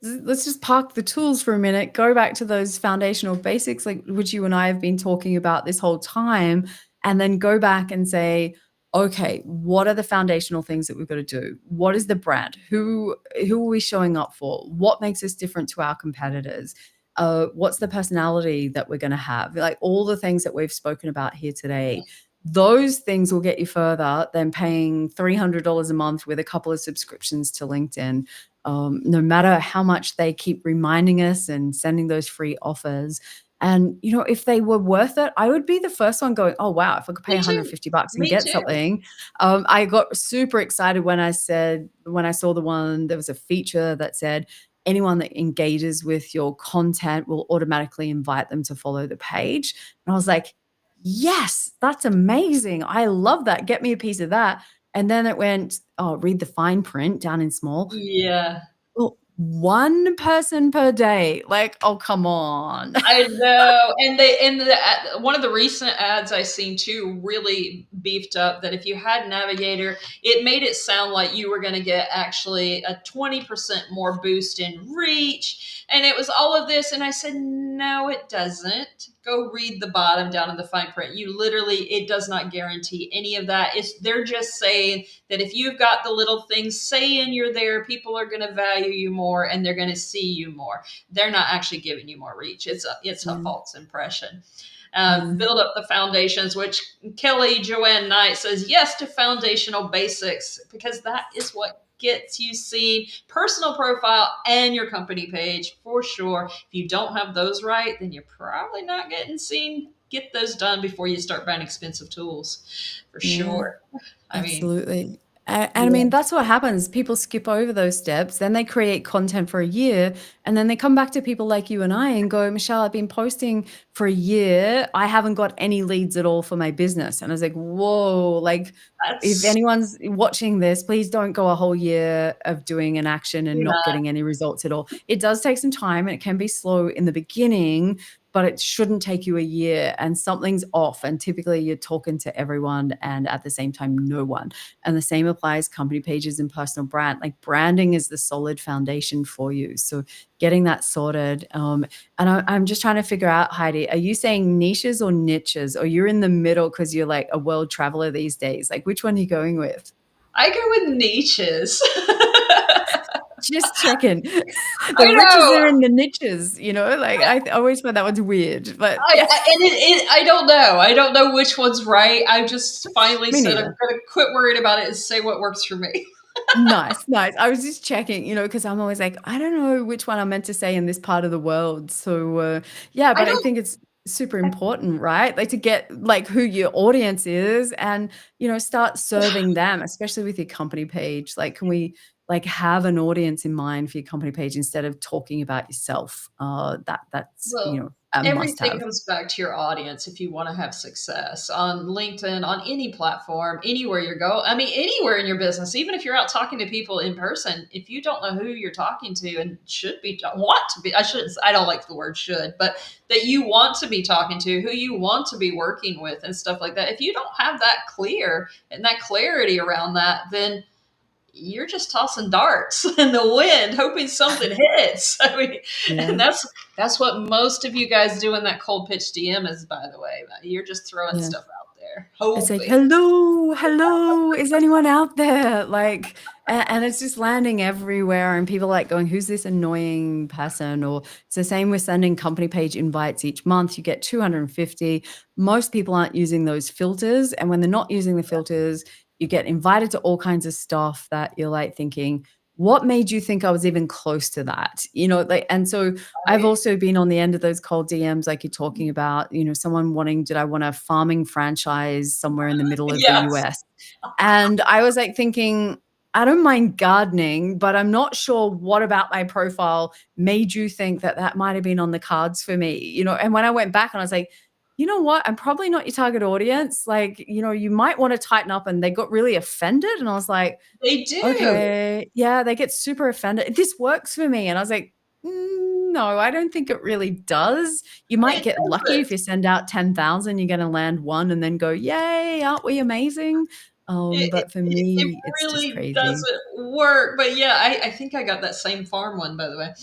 just park the tools for a minute, go back to those foundational basics, like, which you and I have been talking about this whole time, and then go back and say, "Okay, what are the foundational things that we've got to do? What is the brand? Who are we showing up for? What makes us different to our competitors? What's the personality that we're gonna have?" Like, all the things that we've spoken about here today, those things will get you further than paying $300 a month with a couple of subscriptions to LinkedIn. No matter how much they keep reminding us and sending those free offers. And, if they were worth it, I would be the first one going, "Oh, wow, if I could pay me too. $150 and Me get too. something." I got super excited when I saw the one, there was a feature that said, anyone that engages with your content will automatically invite them to follow the page. And I was like, yes, that's amazing. I love that. Get me a piece of that. And then it went, oh, read the fine print down in small. Yeah. Well, one person per day. Like, oh, come on. I know, and one of the recent ads I seen too really beefed up that if you had Navigator, it made it sound like you were going to get actually a 20% more boost in reach, and it was all of this, and I said, no, it doesn't. Go read the bottom down in the fine print. You literally, it does not guarantee any of that. They're just saying that if you've got the little things saying you're there, people are going to value you more and they're going to see you more. They're not actually giving you more reach. It's a Yeah. false impression. Yeah. Build up the foundations, which Kelly Joanne Knight says yes to foundational basics because that is what gets you seen. Personal profile and your company page for sure. If you don't have those right, then you're probably not getting seen. Get those done before you start buying expensive tools, for Yeah. sure. I mean, Absolutely. And I yeah, mean, that's what happens. People skip over those steps, then they create content for a year, and then they come back to people like you and I and go, "Michelle, I've been posting for a year. I haven't got any leads at all for my business." And I was like, "Whoa, like if that's anyone's watching this, please don't go a whole year of doing an action and do not not. getting any results at all." It does take some time and it can be slow in the beginning, but it shouldn't take you a year, and something's off. And typically you're talking to everyone and at the same time, no one. And the same applies company pages and personal brand. Like branding is the solid foundation for you. So getting that sorted. And I'm just trying to figure out, Heidi, are you saying niches or niches, or you're in the middle because you're like a world traveler these days? Like which one are you going with? I go with niches. Just checking. The I riches know. are in the niches, like I always find that one's weird, but yeah, I don't know. I don't know which one's right. I just finally me said I'm neither. going to quit worrying about it and say what works for me. Nice, nice. I was just checking, because I'm always like, I don't know which one I'm meant to say in this part of the world. So, yeah, I but I don't. think it's super important, right? Like to get like who your audience is and, start serving them, especially with your company page. Like, can we like have an audience in mind for your company page instead of talking about yourself? That's, Well, a must everything have. comes back to your audience if you want to have success on LinkedIn, on any platform, anywhere you go. I mean, anywhere in your business, even if you're out talking to people in person, if you don't know who you're talking to and should be, want to be, I shouldn't, I don't like the word should, but that you want to be talking to, who you want to be working with and stuff like that. If you don't have that clear and that clarity around that, then you're just tossing darts in the wind, hoping something hits. I mean, and Yeah. that's what most of you guys do in that cold pitch DM is, by the way. You're just throwing Yeah. stuff out there, It's like, hoping. hello, hello, is anyone out there? Like, and it's just landing everywhere, and people are like going, who's this annoying person? Or it's the same with sending company page invites each month. You get 250. Most people aren't using those filters. And when they're not using the filters, you get invited to all kinds of stuff that you're like thinking, what made you think I was even close to that? Like, and so I've Right? also been on the end of those cold DMs, like you're talking about, someone wanting, did I want a farming franchise somewhere in the middle of the Yes. US? And I was like thinking, I don't mind gardening, but I'm not sure what about my profile made you think that that might have been on the cards for me, And when I went back and I was like, you know what? I'm probably not your target audience. Like, you might want to tighten up. And they got really offended. And I was like, They do. okay, yeah, they get super offended. This works for me. And I was like, no, I don't think it really does. You might It get lucky if doesn't. you send out 10,000, you're going to land one and then go, yay, aren't we amazing? But for It me, it's just really crazy. doesn't work. But yeah, I think I got that same farm one, by the way.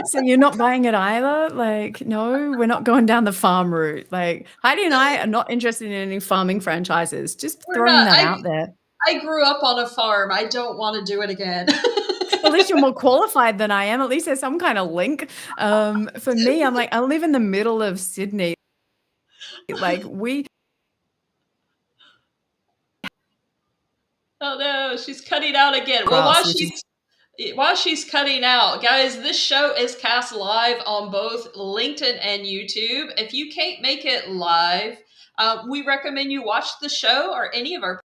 So you're not buying it either? Like, no, we're not going down the farm route. Like Heidi and I are not interested in any farming franchises. Just We're throwing not. that out there. I grew up on a farm. I don't want to do it again. At least you're more qualified than I am. At least there's some kind of link. For me, I'm like, I live in the middle of Sydney. Like we Oh no, she's cutting out again. Well, grass, which is while she's cutting out, guys, this show is cast live on both LinkedIn and YouTube. If you can't make it live, we recommend you watch the show or any of our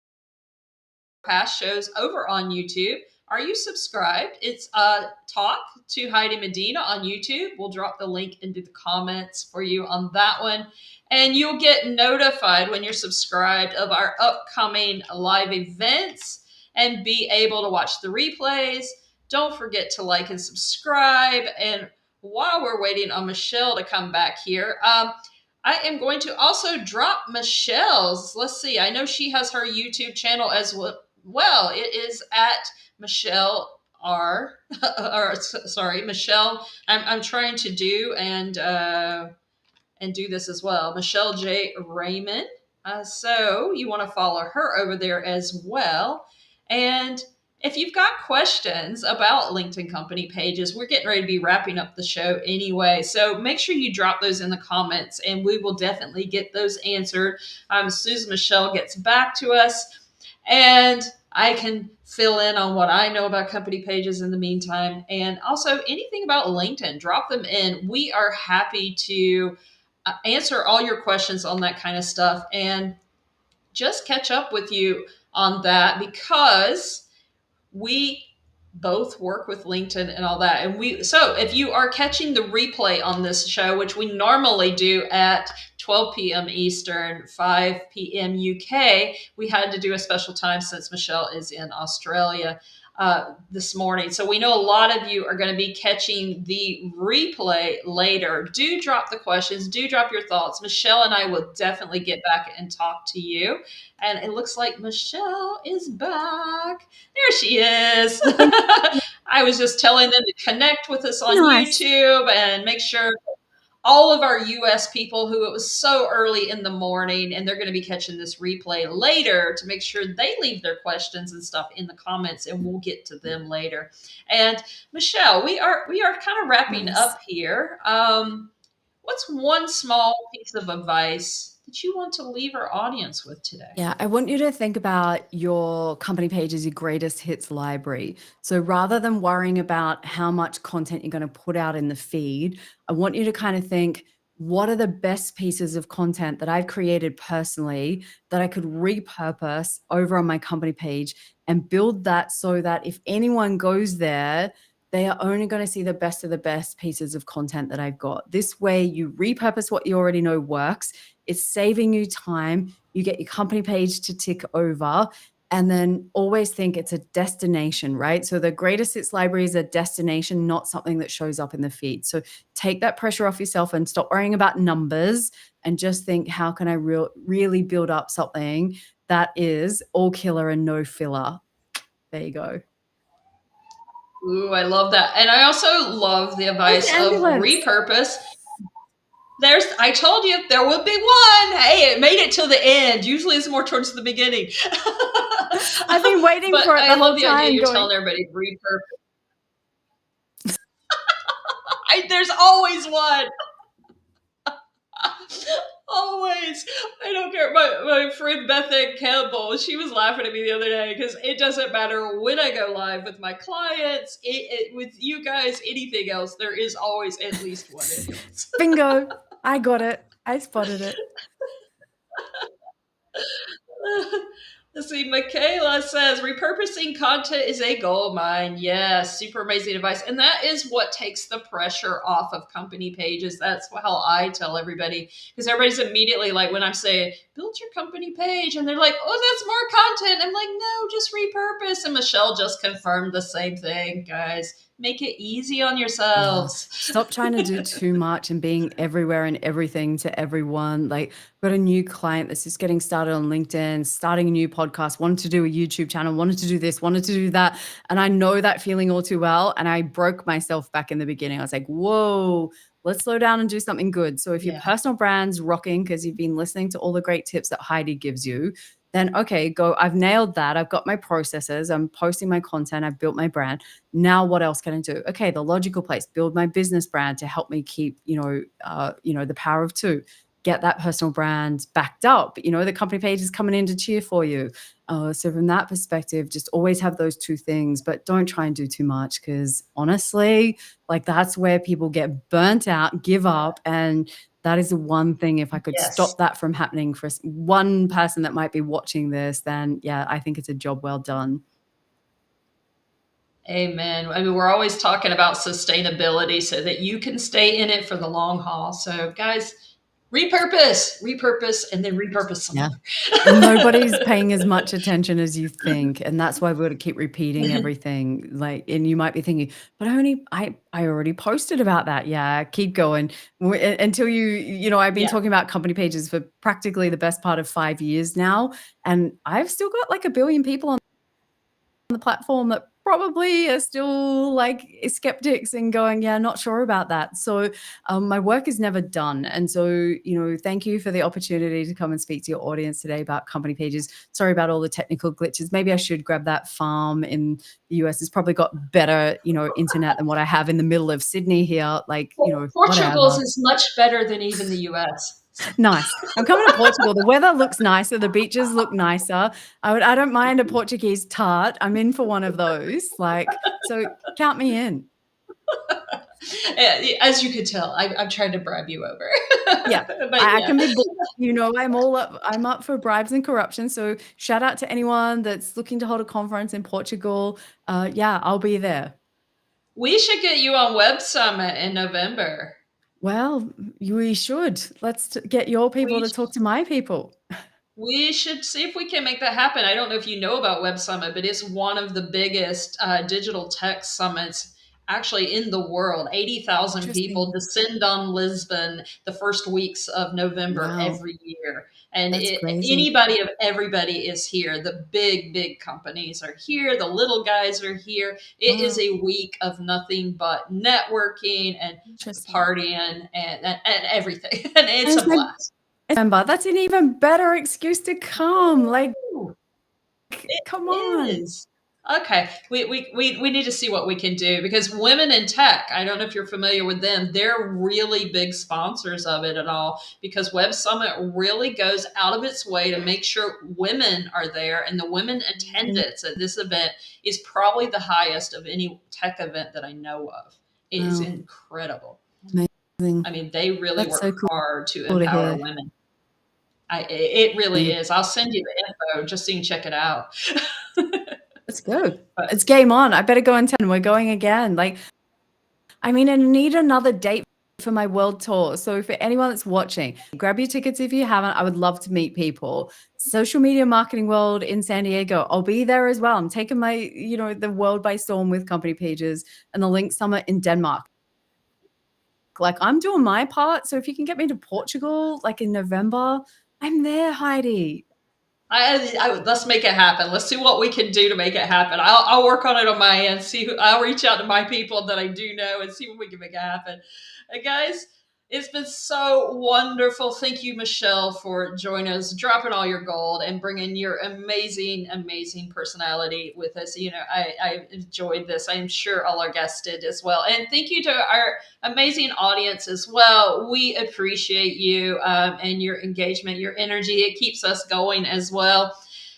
past shows over on YouTube. Are you subscribed? It's Talk to Heidi Medina on YouTube. We'll drop the link into the comments for you on that one. And you'll get notified when you're subscribed of our upcoming live events and be able to watch the replays. Don't forget to like and subscribe. And while we're waiting on Michelle to come back here, I am going to also drop Michelle's. Let's see. I know she has her YouTube channel as well. It is at Michelle R. or sorry, Michelle. I'm trying to do and do this as well. Michelle J. Raymond. So you want to follow her over there as well. And if you've got questions about LinkedIn company pages, we're getting ready to be wrapping up the show anyway. So make sure you drop those in the comments and we will definitely get those answered as soon as Michelle gets back to us. And I can fill in on what I know about company pages in the meantime. And also anything about LinkedIn, drop them in. We are happy to answer all your questions on that kind of stuff and just catch up with you on that because we both work with LinkedIn and all that. And so if you are catching the replay on this show, which we normally do at 12 p.m. Eastern, 5 p.m. UK, we had to do a special time since Michelle is in Australia. this morning. So we know a lot of you are going to be catching the replay later. Do drop the questions, do drop your thoughts. Michelle and I will definitely get back and talk to you. And it looks like Michelle is back. There she is. I was just telling them to connect with us on Nice. YouTube and make sure all of our US people who it was so early in the morning and they're going to be catching this replay later to make sure they leave their questions and stuff in the comments and we'll get to them later. And Michelle, we are kind of wrapping Nice. up here. What's one small piece of advice that you want to leave our audience with today? Yeah, I want you to think about your company page as your greatest hits library. So rather than worrying about how much content you're going to put out in the feed, I want you to kind of think, what are the best pieces of content that I've created personally that I could repurpose over on my company page and build that so that if anyone goes there, they are only going to see the best of the best pieces of content that I've got. This way, you repurpose what you already know works. It's saving you time. You get your company page to tick over. And then always think it's a destination, right? So the greatest hits library is a destination, not something that shows up in the feed. So take that pressure off yourself and stop worrying about numbers and just think, how can I really build up something that is all killer and no filler? There you go. Ooh, I love that. And I also love the advice of repurpose. I told you there would be one. Hey, it made it till the end. Usually it's more towards the beginning. I've been waiting for it. I love the idea you're telling everybody repurpose. There's always one. Always. I don't care. My friend Beth Ann Campbell, she was laughing at me the other day because it doesn't matter when I go live with my clients, with you guys, anything else, there is always at least one anyways. Bingo. I got it. I spotted it. Let's see, Michaela says, repurposing content is a gold mine. Yes, super amazing advice. And that is what takes the pressure off of company pages. That's how I tell everybody, because everybody's immediately like, when I'm saying, build your company page, and they're like, oh, that's more content. I'm like, no, just repurpose. And Michelle just confirmed the same thing, guys. Make it easy on yourselves. Yeah. Stop trying to do too much and being everywhere and everything to everyone. Like, I've got a new client that's just getting started on LinkedIn, starting a new podcast, wanted to do a YouTube channel, wanted to do this, wanted to do that. And I know that feeling all too well. And I broke myself back in the beginning. I was like, whoa, let's slow down and do something good. So if your personal brand's rocking because you've been listening to all the great tips that Heidi gives you, then okay, go, I've nailed that. I've got my processes. I'm posting my content. I've built my brand. Now what else can I do? Okay, the logical place, build my business brand to help me keep, the power of two. Get that personal brand backed up. The company page is coming in to cheer for you. So from that perspective, just always have those two things, but don't try and do too much because honestly, like that's where people get burnt out, give up, and that is the one thing, if I could stop that from happening for one person that might be watching this, then yeah, I think it's a job well done. Amen. I mean, we're always talking about sustainability so that you can stay in it for the long haul. So guys, repurpose, and then repurpose some more. And nobody's paying as much attention as you think. And that's why we're going to keep repeating everything. Like, and you might be thinking, but I already posted about that. Yeah, keep going until I've been talking about company pages for practically the best part of 5 years now. And I've still got like 1 billion people on the platform that probably are still like skeptics and going, yeah, not sure about that. So my work is never done. And so, thank you for the opportunity to come and speak to your audience today about company pages. Sorry about all the technical glitches. Maybe I should grab that farm in the US. It's probably got better, internet than what I have in the middle of Sydney here. Like, Portugal's is much better than even the US. Nice. I'm coming to Portugal. The weather looks nicer. The beaches look nicer. I don't mind a Portuguese tart. I'm in for one of those. So count me in. As you could tell, I'm trying to bribe you over. Yeah, I can be bold. I'm up for bribes and corruption. So shout out to anyone that's looking to hold a conference in Portugal. I'll be there. We should get you on Web Summit in November. Well, we should. Let's get your people to talk to my people. We should see if we can make that happen. I don't know if you know about Web Summit, but it's one of the biggest digital tech summits actually in the world. 80,000 people Interesting. descend on Lisbon the first weeks of November Wow, every year. And that's crazy. anybody of everybody is here. The big, big companies are here. The little guys are here. It is Wow, a week of nothing but networking and interesting. partying and everything. And And it's a it's like blast. December. That's an even better excuse to come. Like, Ooh. come It on. is. Okay. We need to see what we can do because women in tech, I don't know if you're familiar with them, they're really big sponsors of it at all because Web Summit really goes out of its way to make sure women are there and the women Amazing. attendance at this event is probably the highest of any tech event that I know of. It is Wow, incredible. amazing. I mean, they really That's work so hard to cool to empower hear. women. It really is. I'll send you the info just so you can check it out. Let's go. But It's game on. I better go and 10. We're going again. Like, I mean, I need another date for my world tour. So for anyone that's watching, grab your tickets if you haven't. I would love to meet people. Social media marketing world in San Diego. I'll be there as well. I'm taking my, the world by storm with company pages and the Link Summit in Denmark. Like I'm doing my part. So if you can get me to Portugal, like in November, I'm there, Heidi. let's make it happen. Let's see what we can do to make it happen. I'll work on it on my end. I'll reach out to my people that I do know and see what we can make it happen. Guys, it's been so wonderful. Thank you, Michelle, for joining us, dropping all your gold, and bringing your amazing, amazing personality with us. I enjoyed this. I'm sure all our guests did as well. And thank you to our amazing audience as well. We appreciate you and your engagement, your energy. It keeps us going as well.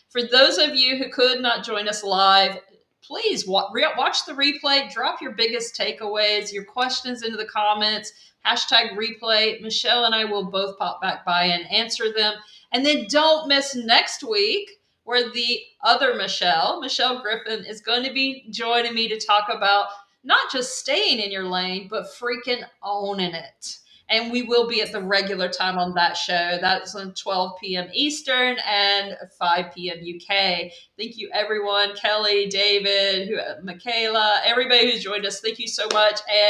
For those of you who could not join us live, please watch the replay. Drop your biggest takeaways, your questions into the comments. Hashtag replay. Michelle and I will both pop back by and answer them. And then don't miss next week where the other Michelle Griffin, is going to be joining me to talk about not just staying in your lane, but freaking owning it. And we will be at the regular time on that show. That's on 12 p.m. Eastern and 5 p.m. UK. Thank you, everyone. Kelly, David, Michaela, everybody who's joined us. Thank you so much. And